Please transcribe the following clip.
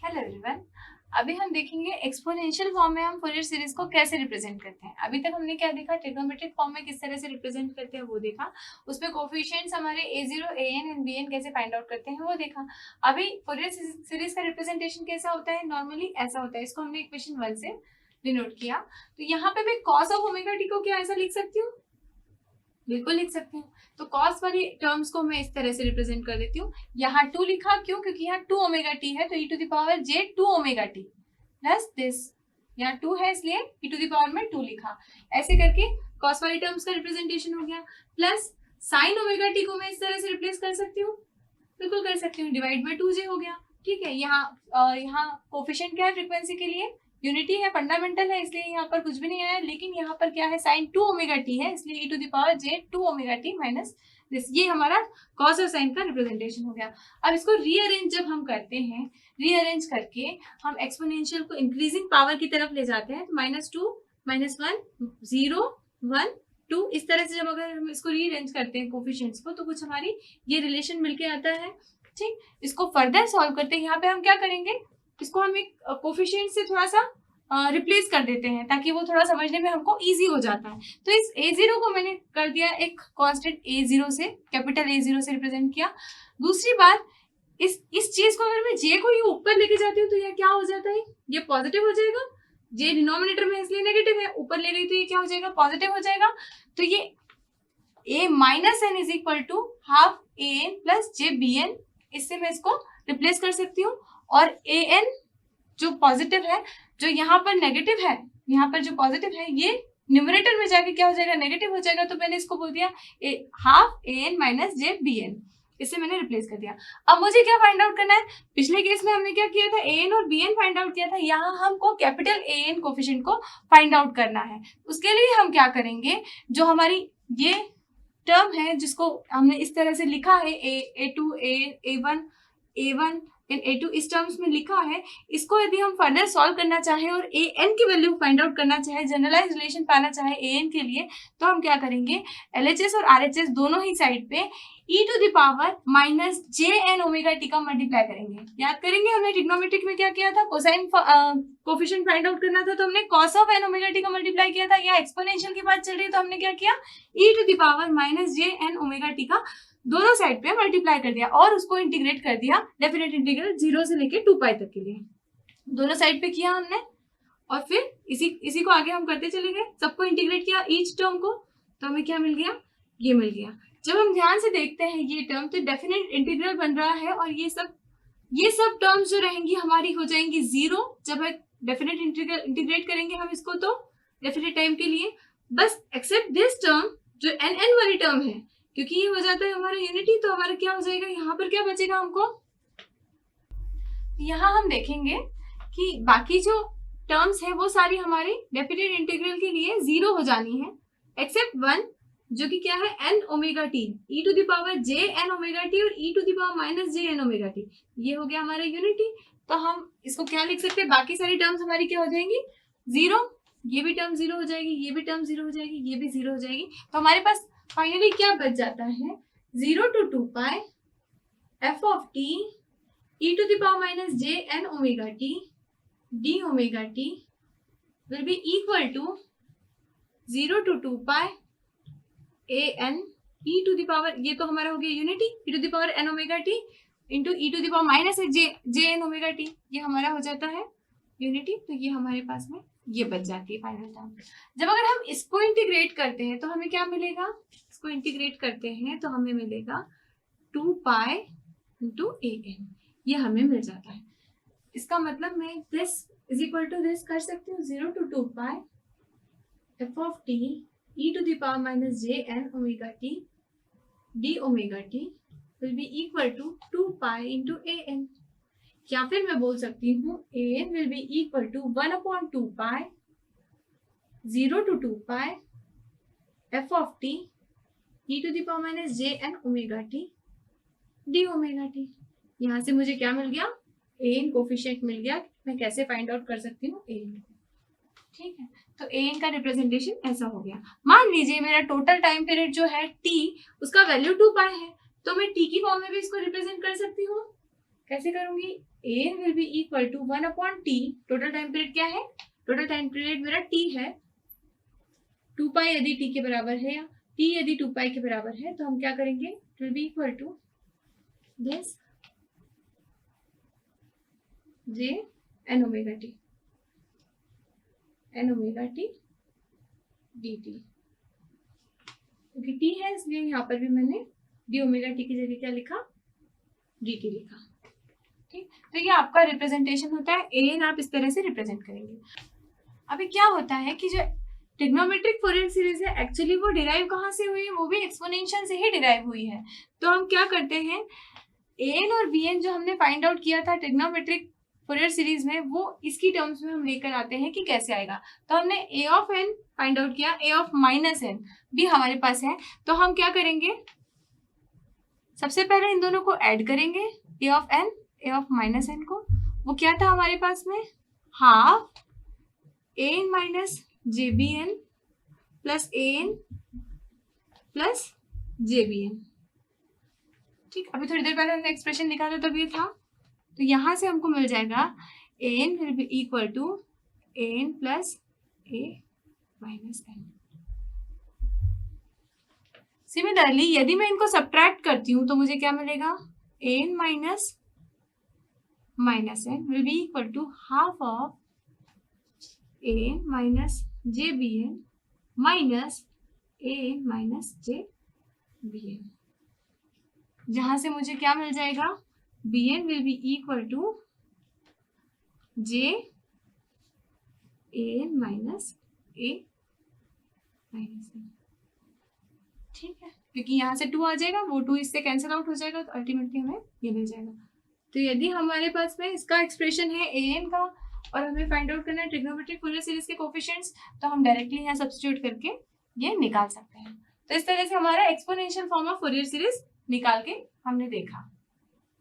Hello everyone. अभी हम देखेंगे एक्सपोनेंशियल फॉर्म में हम फूरियर सीरीज को कैसे रिप्रेजेंट करते हैं। अभी तक हमने क्या देखा, ट्रिग्नोमेट्रिक फॉर्म में किस तरह से रिप्रेजेंट करते हैं वो देखा, उसमें कोफिशिएंट्स हमारे a0 an एंड bn कैसे फाइंड आउट करते हैं वो देखा। अभी फूरियर सीरीज का रिप्रेजेंटेशन कैसा होता है, नॉर्मली ऐसा होता है। इसको हमने इक्वेशन 1 से डिनोट किया। तो यहाँ पे मैं कॉस ऑफ ओमेगा टी को क्या ऐसा लिख सकती हूँ, बिल्कुल लिख सकती हूँ। तो कॉस वाली टर्म्स को मैं इस तरह से रिप्रेजेंट कर देती हूँ। यहाँ 2 लिखा, क्यों? क्योंकि यहाँ 2 ओमेगा टी है, तो e to the power j 2 omega t plus this. यहाँ 2 है इसलिए e टू द पावर में 2 लिखा। ऐसे करके कॉस वाली टर्म्स का रिप्रेजेंटेशन हो गया। प्लस साइन ओमेगा टी को मैं इस तरह से रिप्लेस कर सकती हूँ, बिल्कुल कर सकती हूँ। डिवाइड बाय 2j हो गया। ठीक है, यहाँ कोफिशिएंट क्या है फ्रीक्वेंसी के लिए, यूनिटी है, फंडामेंटल है, इसलिए यहाँ पर कुछ भी नहीं आया। लेकिन यहाँ पर क्या है, साइन 2 ओमेगा टी है, इसलिए e to the power j 2 omega t minus this. ये हमारा कॉस और साइन का रिप्रेजेंटेशन हो गया। अब इसको रीअरेंज जब हम करते हैं, रीअरेंज करके हम एक्सपोनेंशियल को इंक्रीजिंग पावर की तरफ ले जाते हैं। तो -2 -1 0 1 2 इस तरह से जब अगर हम इसको रीअरेंज करते हैं कोफिशिएंट्स को, तो कुछ हमारी ये रिलेशन मिलके आता है। ठीक, इसको फर्दर सॉल्व करते हैं। यहाँ पे हम क्या करेंगे, इसको हम एक कोफिशिएंट से थोड़ा सा रिप्लेस कर देते हैं, ताकि वो थोड़ा समझने में हमको इजी हो जाता है। तो इस a0 को मैंने कर दिया एक कांस्टेंट a0 से, कैपिटल A0 से रिप्रेजेंट किया। दूसरी बात, इस चीज को अगर मैं j को ये ऊपर लेके जाती हूँ तो ये क्या हो जाता है, ये पॉजिटिव हो जाएगा। j डिनोमिनेटर में इसलिए नेगेटिव है, ऊपर ले गई तो ये क्या हो जाएगा, पॉजिटिव हो जाएगा। तो ये a minus n is equal to half A n plus j B N, इससे मैं इसको रिप्लेस कर सकती हूँ। और ए एन जो पॉजिटिव है, जो यहाँ पर नेगेटिव है, यहाँ पर जो पॉजिटिव है, ये न्यूमरेटर में जाके क्या हो जाएगा, नेगेटिव हो जाएगा। तो मैंने इसको बोल दिया हाफ ए N minus J B N, इससे मैंने रिप्लेस कर दिया। अब मुझे क्या फाइंड आउट करना है, पिछले केस में हमने क्या किया था, ए एन और बी एन फाइंड आउट किया था। यहाँ हमको कैपिटल ए एन कोफिशिएंट को फाइंड आउट करना है। उसके लिए हम क्या करेंगे, जो हमारी ये टर्म है जिसको हमने इस तरह से लिखा है a2 a1 एंड a2 इस टर्म्स में लिखा है, इसको यदि हम फर्दर सॉल्व करना चाहे और an की वैल्यू फाइंड आउट करना चाहे, जनरलाइज रिलेशन पाना चाहे an के लिए, तो हम क्या करेंगे, LHS और RHS दोनों ही साइड पे e to the power minus jn omega t का मल्टीप्लाई करेंगे। याद करेंगे हमने ट्रिग्नोमेट्रिक में क्या किया था, कोसाइन कोफिशिएंट फाइंड आउट करना था तो हमने cos of n omega t का मल्टीप्लाई किया था। या एक्सपोनेंशियल की बात चल रही है तो हमने क्या किया, e to the power minus jn omega t का दोनों साइड पे मल्टीप्लाई कर दिया और उसको इंटीग्रेट कर दिया, डेफिनेट इंटीग्रल 0 से लेके 2 पाई तक के लिए दोनों साइड पे किया हमने। और फिर इसी को आगे हम करते चले गए, सबको इंटीग्रेट किया ईच टर्म को, तो हमें क्या मिल गया, ये मिल गया। जब हम ध्यान से देखते हैं ये टर्म, तो डेफिनेट इंटीग्रल बन रहा है और ये सब टर्म्स जो रहेंगी हमारी हो जाएंगी 0। जब डेफिनेट इंटीग्रल इंटीग्रेट करेंगे हम इसको तो डेफिनेट टाइम के लिए, बस एक्सेप्ट दिस टर्म जो n वाली टर्म है, क्योंकि ये हो जाता है हमारा यूनिटी, तो हमारा क्या हो जाएगा, यहाँ पर क्या बचेगा हमको, यहाँ हम देखेंगे कि बाकी जो टर्म्स है वो सारी हमारी डेफिनेट इंटीग्रल के लिए 0 हो जानी है, एक्सेप्ट 1 जो कि क्या है n omega t, e to the power j n omega t और e to the power minus j n omega t, ये हो गया हमारा यूनिटी। तो हम इसको क्या लिख सकते हैं, बाकी सारी टर्म्स हमारी क्या हो जाएंगी, 0। ये भी टर्म 0 हो जाएगी, ये भी टर्म 0 हो जाएगी, ये भी 0 हो जाएगी। तो हमारे पास फाइनली क्या बच जाता है, 0 to 2 pi f of t e to the power minus j n omega t d omega t will be equal to 0 to 2 pi a n e to the power, ये तो हमारा हो गया unity, e to the power n omega t into e to the power minus j n omega t, ये हमारा हो जाता है यूनिटी। तो ये हमारे पास में ये बच जाती है फाइनल टर्म। जब अगर हम इसको इंटीग्रेट करते हैं तो हमें क्या मिलेगा, इसको इंटीग्रेट करते हैं तो हमें मिलेगा 2 पाई इंटू ए एन, ये हमें मिल जाता है। इसका मतलब मैं this is equal to this कर सकती हूँ, 0 to 2 pi f of t e to the power minus j n omega t d omega t will be equal to 2 pi into a n. या फिर मैं बोल सकती हूँ a n will be equal to 1/2 pi 0 to 2 pi f of t e to the power minus j n omega t d omega t। यहाँ से मुझे क्या मिल गया, a n कोफिशिएंट मिल गया। मैं कैसे फाइंड आउट कर सकती हूँ a n, ठीक है। तो a n का रिप्रेजेंटेशन ऐसा हो गया। मान लीजिए मेरा टोटल टाइम पीरियड जो है t, उसका वैल्यू 2 पाई है, तो मैं t की फॉर्म में भी इसको रिप्रेजेंट कर सकती हूँ। कैसे करूंगी, an will be equal to 1/t, total time period क्या है, टोटल टाइम पीरियड मेरा t है, 2 यदि t के बराबर है या t यदि 2 के बराबर है तो हम क्या करेंगे, it will be equal to this j n omega t dt, क्योंकि t है इसलिए यहाँ पर भी मैंने d ओमेगा t की जगह क्या लिखा, dt लिखा। ठीक, तो ये आपका रिप्रेजेंटेशन होता है, an आप इस तरह से रिप्रेजेंट करेंगे। अभी क्या होता है कि जो ट्रिग्नोमेट्रिक फॉरियर सीरीज है एक्चुअली वो डिराइव कहाँ से हुई है, वो भी एक्सपोनेंशियल से ही डिराइव हुई है। तो हम क्या करते हैं, an और bn जो हमने फाइंड आउट किया था ट्रिग्नोमेट्रिक फॉरियर सीरीज में, वो इसकी टर्म्स में हम लेकर आते हैं कि कैसे आएगा। तो हमने a of n find out किया, a ऑफ माइनस n भी हमारे पास है। तो हम क्या करेंगे, सबसे पहले इन दोनों को ऐड करेंगे, a of n a of minus n को, वो क्या था हमारे पास में, half an minus jbn plus an plus jbn। ठीक, अभी थोड़ी देर पहले हमने एक्सप्रेशन निकाला तब ये था, तो यहां से हमको मिल जाएगा an will be equal to an plus a minus n। Similarly यदि मैं इनको सब्ट्रैक्ट करती हूँ तो मुझे क्या मिलेगा, an minus minus n will be equal to half of an minus jbn minus an minus jbn, जहां से मुझे क्या मिल जाएगा, bn will be equal to j an minus a minus n। ठीक है, क्योंकि यहाँ से 2 आ जाएगा, वो 2 इससे कैंसिल आउट हो जाएगा, तो अल्टीमेटली हमें ये मिल जाएगा। तो यदि हमारे पास में इसका एक्सप्रेशन है an का और हमें फाइंड आउट करना है ट्रिग्नोमेट्रिक फॉरियर सीरीज के कोफिशिएंट्स, तो हम डायरेक्टली यहाँ सब्स्टिट्यूट करके ये निकाल सकते हैं। तो इस तरह से हमारा एक्सपोनेंशियल फॉर्म ऑफ फॉरियर सीरीज निकाल के हमने देखा।